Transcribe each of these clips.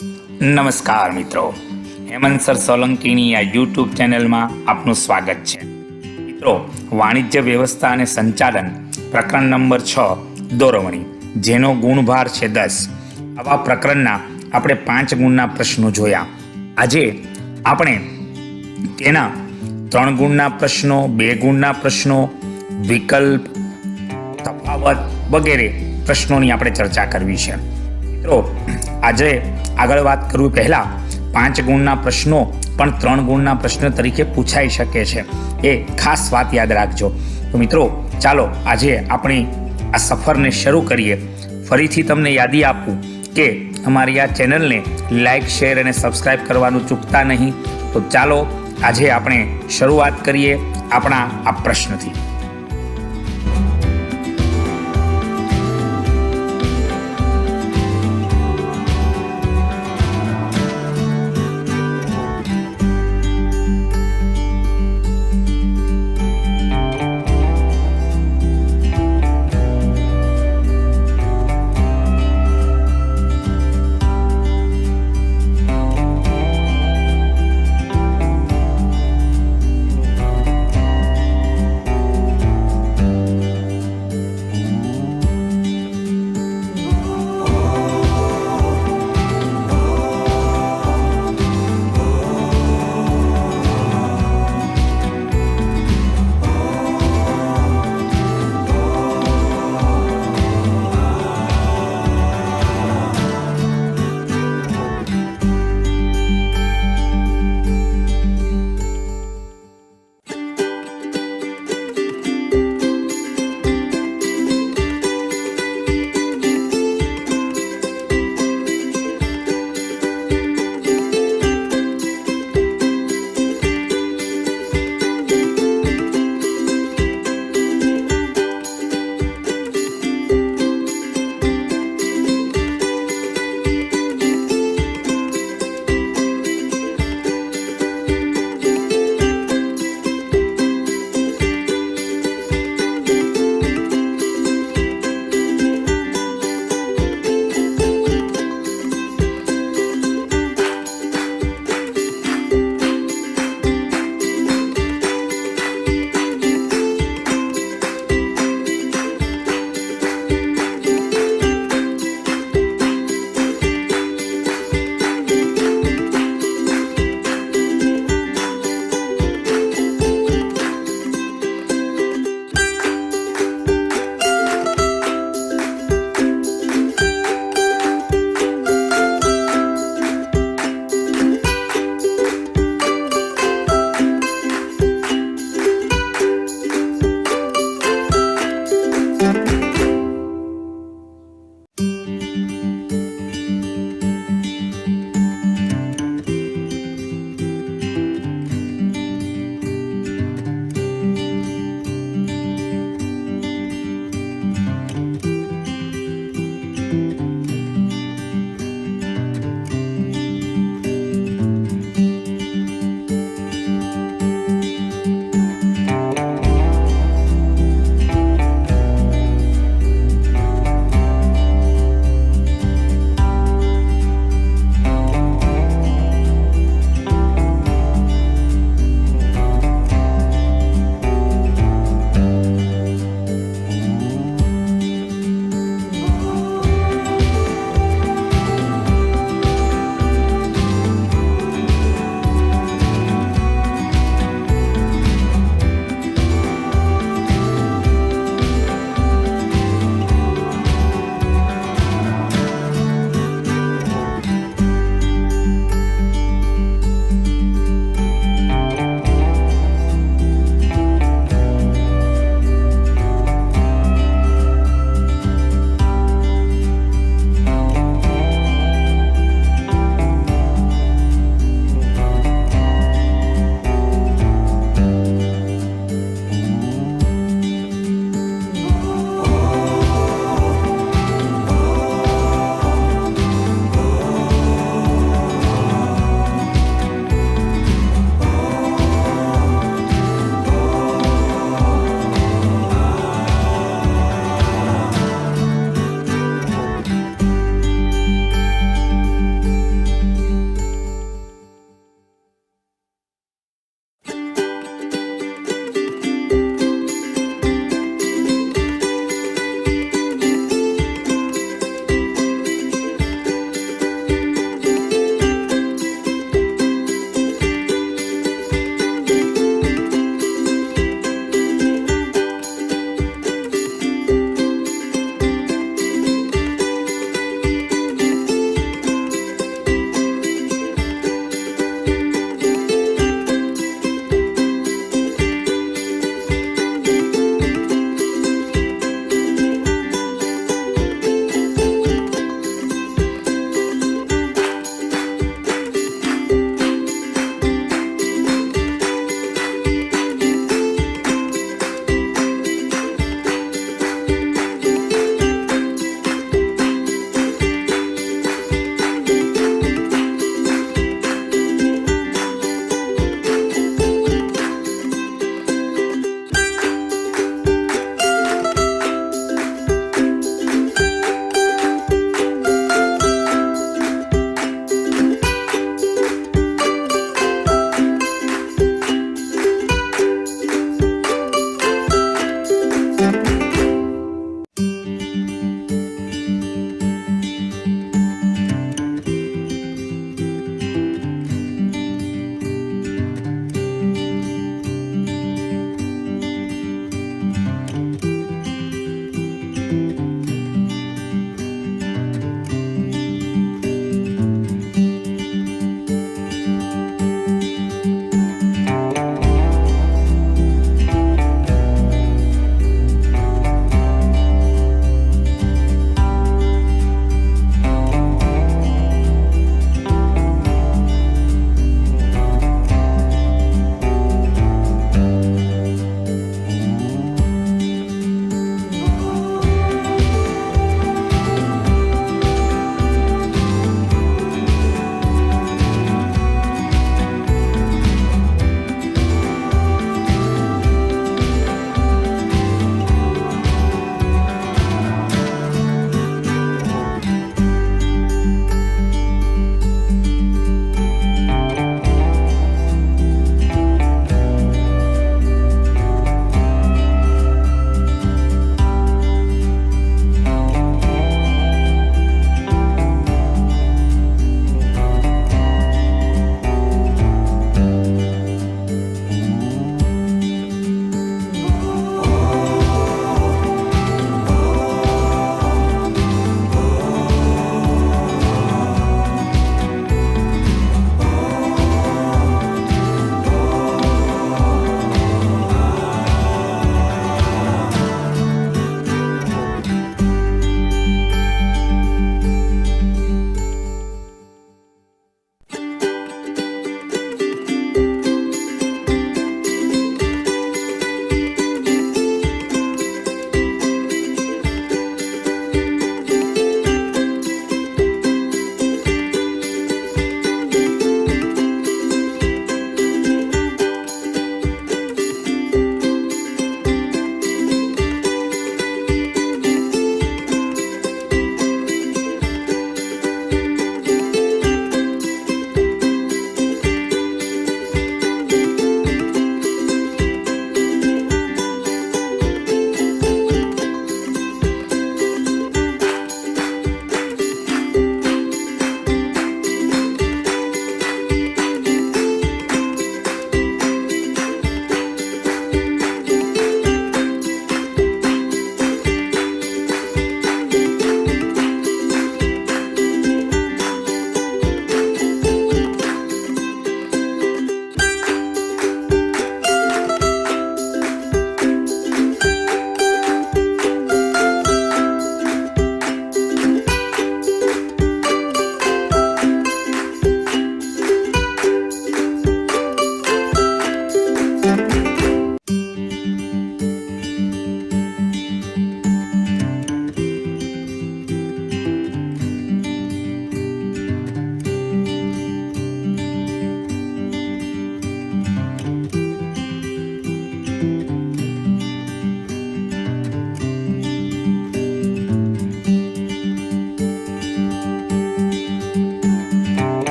નમસ્કાર મિત્રો, હેમંત સર સોલંકીની આ યુટ્યુબ ચેનલમાં આપનું સ્વાગત છે. મિત્રો, વાણિજ્ય વ્યવસ્થા અને સંચાલન પ્રકરણ નંબર 6 દોરવણી, જેનો ગુણભાર છે 10. આવા પ્રકરણના આપણે 5 ગુણના પ્રશ્નો જોયા. આજે આપણે તેના 3 ગુણના પ્રશ્નો, 2 ગુણના પ્રશ્નો, વિકલ્પ, તફાવત વગેરે પ્રશ્નોની આપણે ચર્ચા કરવી છે. મિત્રો, આજે આગળ વાત કરવી પહેલાં 5 ગુણના પ્રશ્નો પણ 3 ગુણના પ્રશ્ન તરીકે પૂછાઈ શકે છે, એ ખાસ વાત યાદ રાખજો. તો મિત્રો, ચાલો આજે આપણી આ સફરને શરૂ કરીએ. ફરીથી તમને યાદી આપું કે અમારી આ ચેનલને લાઇક, શેર અને સબસ્ક્રાઈબ કરવાનું ચૂકતા નહીં. તો ચાલો આજે આપણે શરૂઆત કરીએ આપણા આ પ્રશ્નથી.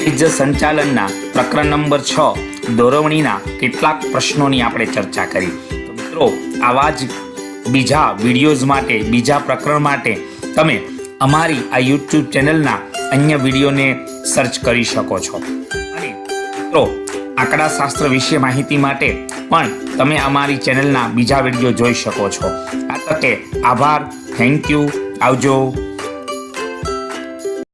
વાણિજ્ય સંચાલનના પ્રકરણ નંબર 6 દોરવણીના કેટલાક પ્રશ્નોની આપણે ચર્ચા કરી. તો મિત્રો, આવા જ બીજા વિડીયોઝ માટે, બીજા પ્રકરણ માટે તમે અમારી આ યુટ્યુબ ચેનલના અન્ય વિડીયોને સર્ચ કરી શકો છો. અને મિત્રો, આંકડાશાસ્ત્ર વિશે માહિતી માટે પણ તમે અમારી ચેનલના બીજા વિડીયો જોઈ શકો છો. આ તકે આભાર. Thank you. આવજો.